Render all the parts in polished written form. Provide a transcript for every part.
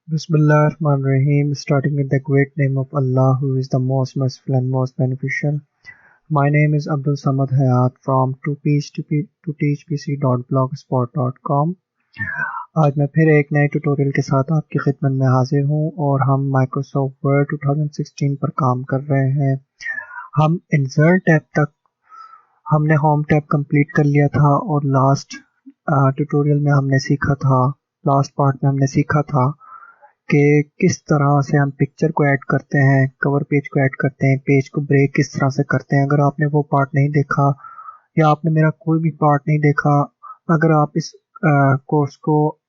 Bismillahirrahmanirrahim, starting with the great name of Allah, who is the most merciful and most beneficial. My name is Abdul Samad Hayat from 2teachpc.blogspot.com. आज मैं फिर एक नए tutorial के साथ आपकी खिदमत में हाजिर हूँ और हम माइक्रोसॉफ्ट वर्ड 2016 पर काम कर रहे हैं। हम इंसर्ट टैब तक हमने होम टैब कंप्लीट कर लिया था और लास्ट ट्यूटोरियल में हमने सीखा था, लास्ट पार्ट में हमने सीखा था कि किस तरह से हम पिक्चर को ऐड करते हैं, कवर पेज को ऐड करते हैं, पेज को ब्रेक किस तरह से करते हैं। अगर आपने वो पार्ट नहीं देखा या आपने मेरा कोई भी पार्ट नहीं देखा, अगर आप इस कोर्स को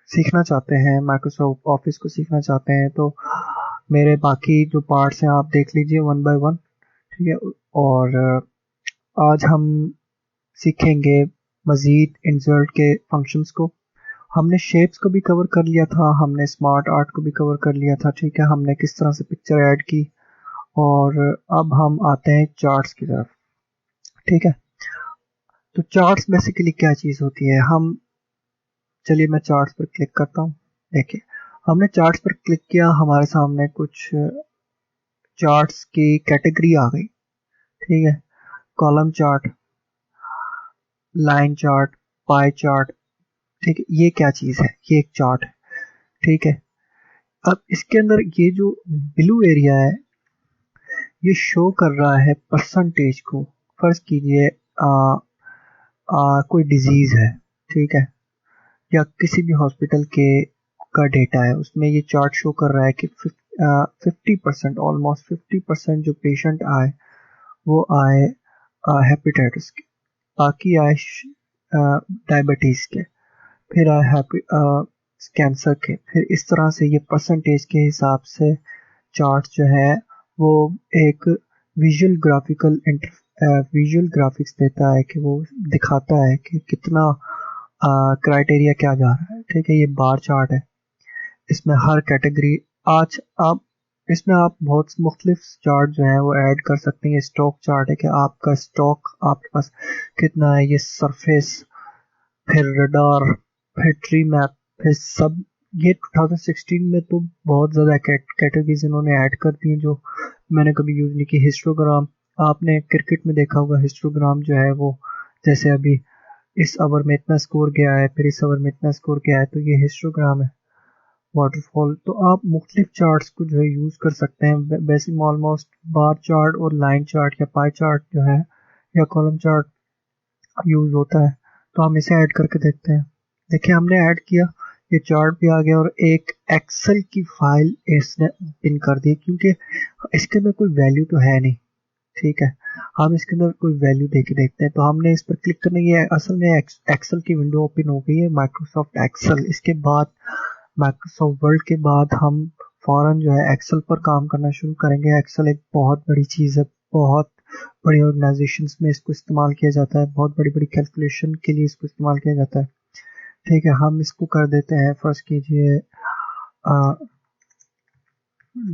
सीखना चाहते हैं, माइक्रोसॉफ्ट ऑफिस को सीखना चाहते हैं, तो मेरे बाकी जो पार्ट्स हैं आप देख लीजिए वन बाय वन, ठीक है। और आज हम सीखेंगे मज़ीद इंसर्ट के फंक्शंस को। हमने शेप्स को भी कवर कर लिया था, हमने स्मार्ट आर्ट को भी कवर कर लिया था, ठीक है। हमने किस तरह से पिक्चर ऐड की और अब हम आते हैं चार्ट्स की तरफ, ठीक है। तो चार्ट्स बेसिकली क्या चीज़ होती है, हम चलिए मैं चार्ट्स पर क्लिक करता हूँ। देखिए हमने चार्ट्स पर क्लिक किया, हमारे सामने कुछ चार्ट्स की कैटेगरी आ गई, ठीक है। Column chart, line chart, pie chart, ठीक है। ये क्या चीज़ है, ये एक चार्ट है, ठीक है। अब इसके अंदर ये जो ब्लू एरिया है ये शो कर रहा है परसेंटेज को। फर्ज कीजिए कोई डिजीज है, ठीक है, या किसी भी हॉस्पिटल के का डेटा है, उसमें ये चार्ट शो कर रहा है कि 50%, ऑलमोस्ट 50% जो पेशेंट आए वो आए हेपेटाइटिस के, बाकी आए डायबिटीज के, फिर आए कैंसर के। फिर इस तरह से ये परसेंटेज के हिसाब से चार्ट जो है वो एक विजुअल ग्राफिक्स देता है, कि वो दिखाता है कि कितना क्राइटेरिया क्या जा रहा है, ठीक है। ये बार चार्ट है, इसमें हर कैटेगरी आज आप इसमें आप बहुत मुख्तलिफ चार्ट जो है वो ऐड कर सकते हैं। ये स्टॉक चार्ट है कि आपका स्टॉक आपके पास कितना है, ये सरफेस, फिर रडार, फिर ट्री मैप, फिर सब। ये 2016 में तो बहुत ज़्यादा कैटेगरीज इन्होंने ऐड कर दी हैं जो मैंने कभी यूज़ नहीं की। हिस्टोग्राम, आपने क्रिकेट में देखा होगा, हिस्टोग्राम जो है वो जैसे अभी इस ओवर में इतना स्कोर गया है, फिर इस ओवर में इतना स्कोर गया है, तो ये हिस्टोग्राम है। वाटरफॉल, तो आप मुख्तलिफ चार्ट्स को जो है यूज़ कर सकते हैं। वैसे ऑलमोस्ट बार चार्ट और लाइन चार्ट या पाई चार्ट जो है या कॉलम चार्ट यूज़ होता है। तो हम इसे ऐड करके देखते हैं। देखिए हमने ऐड किया, ये चार्ट भी आ गया और एक एक्सेल की फाइल इसने पिन कर दी, क्योंकि इसके अंदर कोई वैल्यू तो है नहीं, ठीक है। हम इसके अंदर कोई वैल्यू दे के देखते हैं, तो हमने इस पर क्लिक करना, ये असल में एक्सेल की विंडो ओपन हो गई है, माइक्रोसॉफ्ट एक्सेल। इसके बाद माइक्रोसॉफ्ट वर्ड के बाद हम फौरन जो है एक्सेल पर काम करना शुरू करेंगे। एक्सेल एक बहुत बड़ी चीज़ है, बहुत बड़ी ऑर्गेनाइजेशंस में इसको इस्तेमाल किया जाता है, बहुत बड़ी बड़ी कैलकुलेशन के लिए इसको इस्तेमाल किया जाता है, ठीक है। हम इसको कर देते हैं, फर्स्ट कीजिए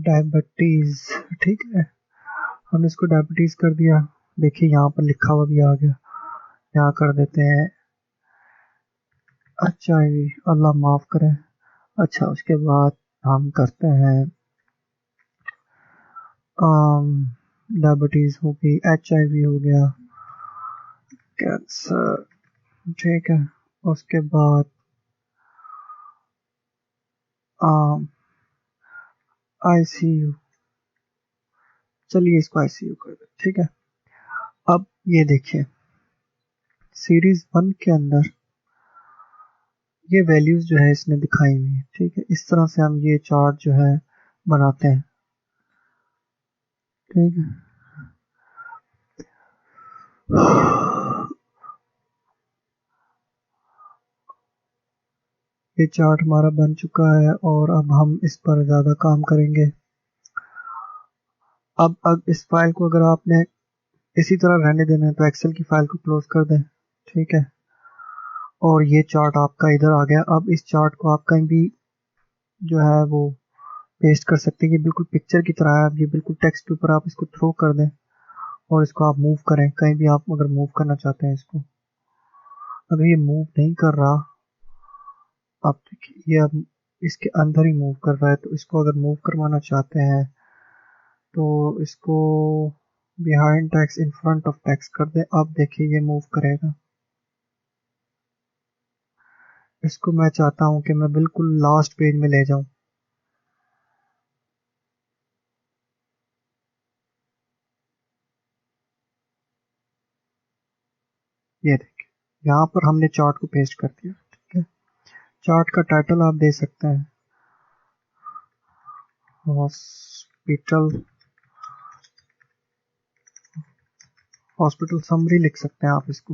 डायबिटीज, ठीक है। हमने इसको डायबिटीज कर दिया, देखिए यहाँ पर लिखा हुआ भी आ गया। यहाँ कर देते हैं अच्छा, अल्लाह माफ करे। अच्छा, उसके बाद हम करते हैं डायबिटीज हो गई, HIV हो गया, कैंसर, ठीक है। उसके बाद ICU, चलिए इसको ICU कर दे, ठीक है। अब ये देखिए सीरीज 1 के अंदर ये वैल्यूज जो है इसने दिखाई हुई है, ठीक है। इस तरह से हम ये चार्ट जो है बनाते हैं, ठीक है। ये चार्ट हमारा बन चुका है और अब हम इस पर ज़्यादा काम करेंगे। अब इस फाइल को अगर आपने इसी तरह रहने देना है तो एक्सेल की फाइल को क्लोज कर दें, ठीक है। और ये चार्ट आपका इधर आ गया। अब इस चार्ट को आप कहीं भी जो है वो पेस्ट कर सकते हैं, ये बिल्कुल पिक्चर की तरह है। ये बिल्कुल टेक्स्ट के ऊपर आप इसको थ्रो कर दें और इसको आप मूव करें, कहीं भी आप अगर मूव करना चाहते हैं इसको। अगर ये मूव नहीं कर रहा, आप देखिए ये अब इसके अंदर ही मूव कर रहा है, तो इसको अगर मूव करवाना चाहते हैं तो इसको behind text in front of text कर दें। अब देखिए ये मूव करेगा। इसको मैं चाहता हूं कि मैं बिल्कुल लास्ट पेज में ले जाऊं। ये देखिए यहाँ पर हमने चार्ट को पेस्ट कर दिया। ठीक है, चार्ट का टाइटल आप दे सकते हैं हॉस्पिटल, हॉस्पिटल समरी लिख सकते हैं आप इसको,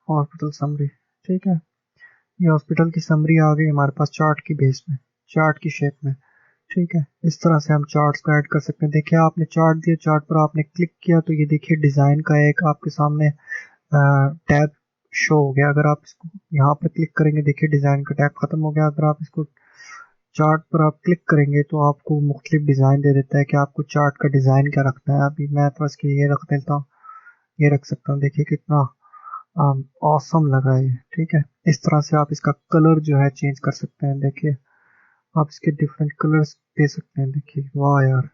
हॉस्पिटल समरी। ठीक है, ये हॉस्पिटल की समरी आ गई हमारे पास चार्ट की बेस में, चार्ट की शेप में। ठीक है, इस तरह से हम चार्ट्स को ऐड कर सकते हैं। देखिए आपने चार्ट दिया, चार्ट पर आपने क्लिक किया तो ये देखिए डिज़ाइन का एक आपके सामने टैब शो हो गया। अगर आप इसको यहाँ पर क्लिक करेंगे, देखिए डिज़ाइन का टैब खत्म हो गया। अगर आप इसको चार्ट पर आप क्लिक करेंगे तो आपको मुख्तलिफ डिज़ाइन दे देता है कि आपको चार्ट का डिज़ाइन क्या रखना है। अभी मैं फर्स्ट की ये रख देता हूँ, ये रख सकता हूँ। देखिए कितना ऑसम लग रहा है ये। ठीक है, इस तरह से आप इसका कलर जो है चेंज कर सकते हैं। देखिए आप इसके डिफरेंट कलर्स दे सकते हैं। देखिए वाह यार,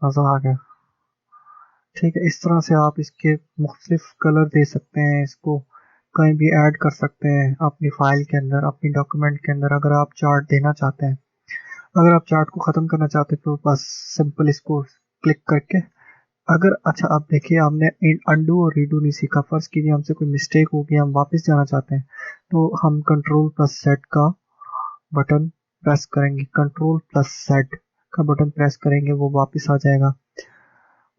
मज़ा आ गया। ठीक है, इस तरह से आप इसके मुख्तलिफ कलर दे सकते हैं, इसको कहीं भी ऐड कर सकते हैं अपनी फाइल के अंदर, अपनी डॉक्यूमेंट के अंदर। अगर आप चार्ट देना चाहते हैं, अगर आप चार्ट को ख़त्म करना चाहते हैं तो बस सिंपल इसको क्लिक करके, अगर अच्छा आप देखिए हमने अंडू और रीडू नहीं सीखा। फर्स्ट कीजिए हमसे कोई मिस्टेक हो गई, हम वापस जाना चाहते हैं तो हम कंट्रोल प्लस सेट का बटन प्रेस करेंगे, कंट्रोल प्लस सेट का बटन प्रेस करेंगे, वो वापस आ जाएगा।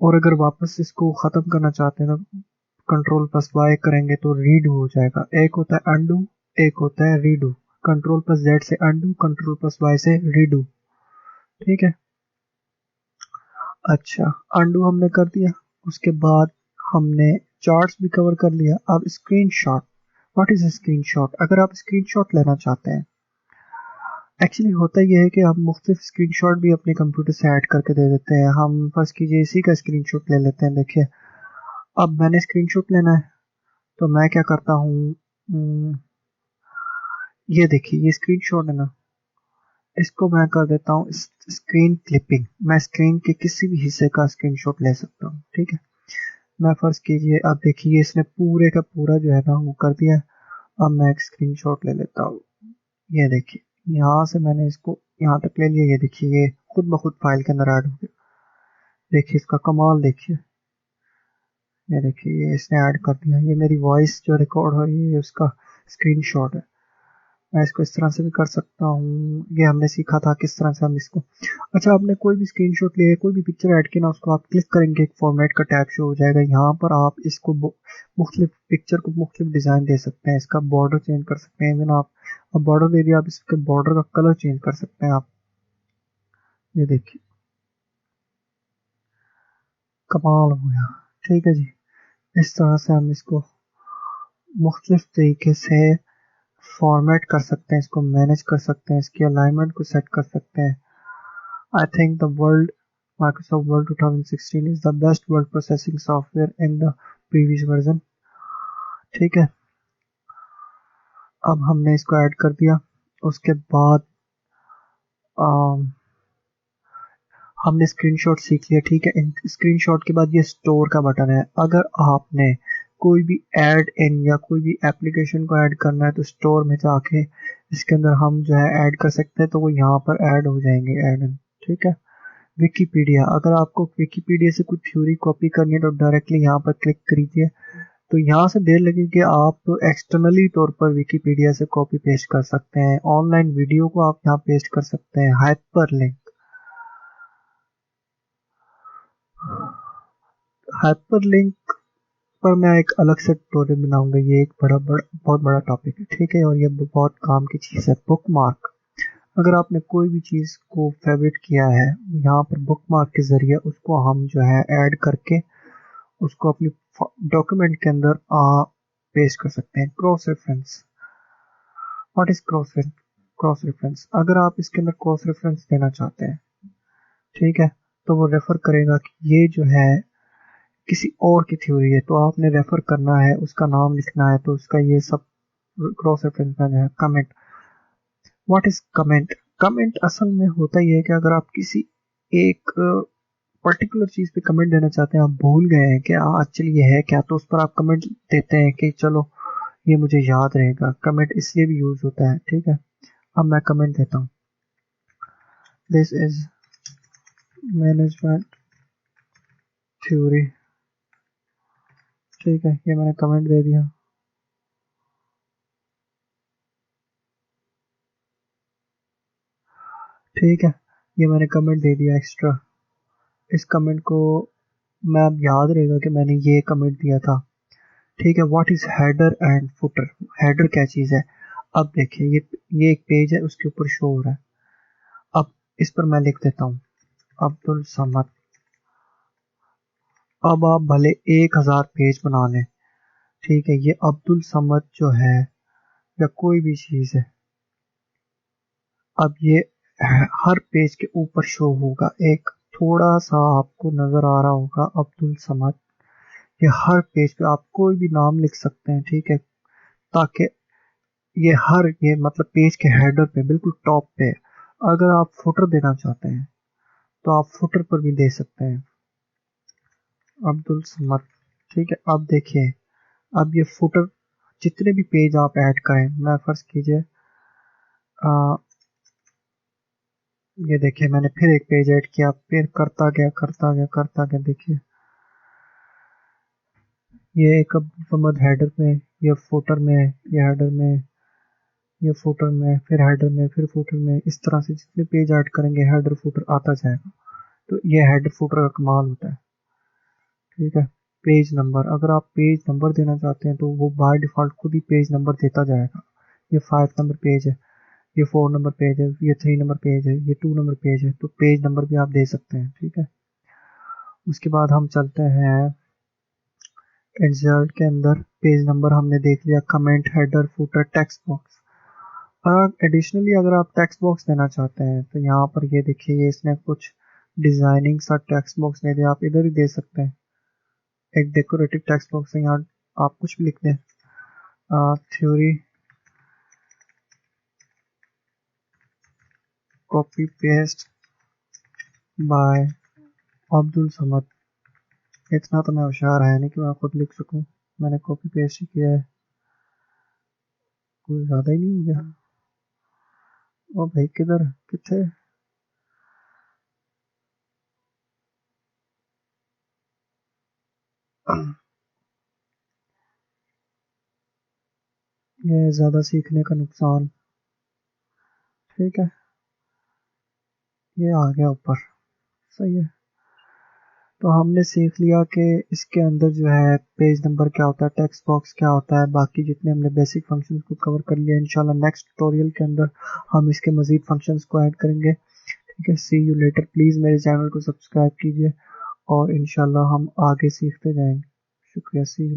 और अगर वापस इसको ख़त्म करना चाहते हैं तो कंट्रोल प्लस वाई करेंगे तो रीडू हो जाएगा। एक होता है अंडू, एक होता है रीडू। कंट्रोल प्लस जेड से अंडू, कंट्रोल प्लस वाई से रीडू। ठीक है, अच्छा अंडू हमने कर दिया, उसके बाद हमने चार्ट्स भी कवर कर लिया। अब स्क्रीनशॉट, व्हाट इज स्क्रीनशॉट? अगर आप स्क्रीनशॉट लेना चाहते हैं, एक्चुअली होता यह है कि हम मुख्तलिफ स्क्रीनशॉट भी अपने कंप्यूटर से ऐड करके दे देते हैं। हम फर्स्ट कीजिए इसी का स्क्रीनशॉट ले लेते हैं। देखिए अब मैंने स्क्रीनशॉट लेना है तो मैं क्या करता हूँ, ये देखिए ये स्क्रीनशॉट है ना, इसको मैं कर देता हूँ स्क्रीन क्लिपिंग। मैं स्क्रीन के किसी भी हिस्से का स्क्रीनशॉट ले सकता हूँ। ठीक है, मैं फर्ज कीजिए, अब देखिए इसने पूरे का पूरा जो है ना वो कर दिया। अब मैं एक स्क्रीनशॉट ले लेता हूँ। ये देखिए यहाँ से मैंने इसको यहाँ तक ले लिया। ये देखिए ये खुद ब खुद फाइल के अंदर ऐड हो गया। देखिए इसका कमाल देखिए, ये देखिए ये इसने ऐड कर दिया। ये मेरी वॉइस जो रिकॉर्ड हो रही है उसका स्क्रीनशॉट है। मैं इसको इस तरह से भी कर सकता हूँ। ये हमने सीखा था किस तरह से हम इसको, अच्छा आपने कोई भी स्क्रीनशॉट लिया, कोई भी पिक्चर ऐड किया ना, उसको आप क्लिक करेंगे एक फॉर्मेट का टैब शो हो जाएगा। यहाँ पर आप इसको मुख्तलिफ पिक्चर को मुख्तलिफ डिज़ाइन दे सकते हैं, इसका बॉर्डर चेंज कर सकते हैं। इवन आप अब बॉर्डर दे दिया, आप इसके बॉर्डर का कलर चेंज कर सकते हैं आप। ये देखिए कमाल हो गया। ठीक है जी, इस तरह से हम इसको मुख्तलिफ तरीके से फॉर्मेट कर सकते हैं, इसको मैनेज कर सकते हैं, इसकी अलाइनमेंट को सेट कर सकते हैं। I think the world Microsoft Word 2016 is the best word processing software in the previous version। ठीक है, अब हमने इसको ऐड कर दिया। उसके बाद आम, हमने स्क्रीनशॉट सीख लिया। ठीक है, स्क्रीनशॉट के बाद ये स्टोर का बटन है। अगर आपने कोई भी ऐड इन या कोई भी एप्लीकेशन को ऐड करना है तो स्टोर में जाके इसके अंदर हम जो है ऐड कर सकते हैं, तो वो यहाँ पर ऐड हो जाएंगे ऐड इन। ठीक है, विकीपीडिया, अगर आपको विकीपीडिया से कुछ थ्योरी कॉपी करनी है तो डायरेक्टली यहाँ पर क्लिक करिए। तो यहाँ से देर लगेगी, आप एक्सटर्नली तौर पर विकीपीडिया से कॉपी पेस्ट कर सकते हैं। ऑनलाइन वीडियो को आप यहाँ पेस्ट कर सकते हैं। हाइपर लिंक पर मैं एक अलग से ट्यूटोरियल बनाऊंगा। ये एक बहुत बड़ा टॉपिक है। ठीक है, और ये बहुत काम की चीज़ है। बुक मार्क, अगर आपने कोई भी चीज़ को फेवरेट किया है, यहाँ पर बुक मार्क के ज़रिए उसको हम जो है ऐड करके उसको अपनी डॉक्यूमेंट के अंदर पेस्ट कर सकते हैं। Cross reference, what is cross reference? अगर आप इसके अंदर क्रॉस रेफरेंस देना चाहते हैं, ठीक है, तो वो रेफर करेगा कि ये जो है किसी और की थ्योरी है, तो आपने रेफर करना है, उसका नाम लिखना है, तो उसका ये सब क्रॉस रेफरेंस में है comment. What is comment? Comment असल में होता ही है कि अगर आप किसी एक पर्टिकुलर चीज पे कमेंट देना चाहते हैं, आप भूल गए हैं कि एक्चुअली ये है क्या, तो उस पर आप कमेंट देते हैं कि चलो ये मुझे याद रहेगा। कमेंट इसलिए भी यूज होता है, ठीक है। अब मैं कमेंट देता हूँ, दिस इज मैनेजमेंट थ्योरी, ठीक है, ये मैंने कमेंट दे दिया। ठीक है, ये मैंने कमेंट दे दिया एक्स्ट्रा। इस कमेंट को मैं अब याद रहेगा कि मैंने ये कमेंट दिया था, ठीक है। What is header and footer? Header क्या चीज़ है? अब देखिए, ये एक पेज है, उसके ऊपर शो हो रहा है। अब इस पर मैं लिख देता हूँ अब्दुल समद। अब आप भले 1000 पेज बना लें, ठीक है, ये अब्दुल समद जो है या कोई भी चीज़ है, अब ये हर पेज के ऊपर शो होगा। एक थोड़ा सा आपको नजर आ रहा होगा अब्दुल समद, ये हर पेज पे आप कोई भी नाम लिख सकते हैं, ठीक है, ताकि ये मतलब पेज के हेडर पे बिल्कुल टॉप पे। अगर आप फुटर देना चाहते हैं तो आप फुटर पर भी दे सकते हैं अब्दुल समद, ठीक है। अब देखिए, अब ये फुटर जितने भी पेज आप ऐड करें, मैं फर्ज कीजिए ये देखिए मैंने फिर एक पेज ऐड किया, फिर करता गया करता गया करता गया, देखिए ये एक अब्दुल समद हेडर में, ये फुटर में, ये हेडर में, ये फुटर में, फिर हेडर में, फिर फुटर में, इस तरह से जितने पेज ऐड करेंगे हेडर फुटर आता जाएगा। तो ये हेडर फुटर का कमाल होता है, ठीक है। पेज नंबर, अगर आप पेज नंबर देना चाहते हैं तो वो बाय डिफॉल्ट खुद ही पेज नंबर देता जाएगा। ये 5 नंबर पेज है, ये 4 नंबर पेज है, ये 3 नंबर पेज है, ये 2 नंबर पेज है, तो पेज नंबर भी आप दे सकते हैं, ठीक है। उसके बाद हम चलते हैं इंसर्ट के अंदर। पेज नंबर हमने देख लिया, comment, header, footer, text box. और एडिशनली अगर आप टेक्स्ट बॉक्स देना चाहते हैं तो यहाँ पर ये देखिए, ये इसने कुछ डिजाइनिंग सा टेक्स्ट बॉक्स दे दिया, आप इधर ही दे सकते हैं। एक डेकोरेटिव टेक्स्ट बॉक्स है, यहाँ आप कुछ भी लिख दें, theory copy paste by Abdul Samad. इतना तो मैं होशियार है नहीं कि मैं खुद लिख सकूं, मैंने कॉपी पेस्ट ही किया है, कुछ ज्यादा ही नहीं हो गया। ओ भाई किधर किथे? ये ज्यादा सीखने का नुकसान, ठीक है, ये आ गया ऊपर, सही है। तो हमने सीख लिया कि इसके अंदर जो है पेज नंबर क्या होता है, टेक्स्ट बॉक्स क्या होता है, बाकी जितने हमने बेसिक फंक्शंस को कवर कर लिया। इंशाल्लाह नेक्स्ट ट्यूटोरियल के अंदर हम इसके मजीद फंक्शंस को ऐड करेंगे, ठीक है। सी यू लेटर, प्लीज़ मेरे चैनल को सब्सक्राइब कीजिए और इंशाल्लाह हम आगे सीखते जाएंगे। शुक्रिया, सी यू।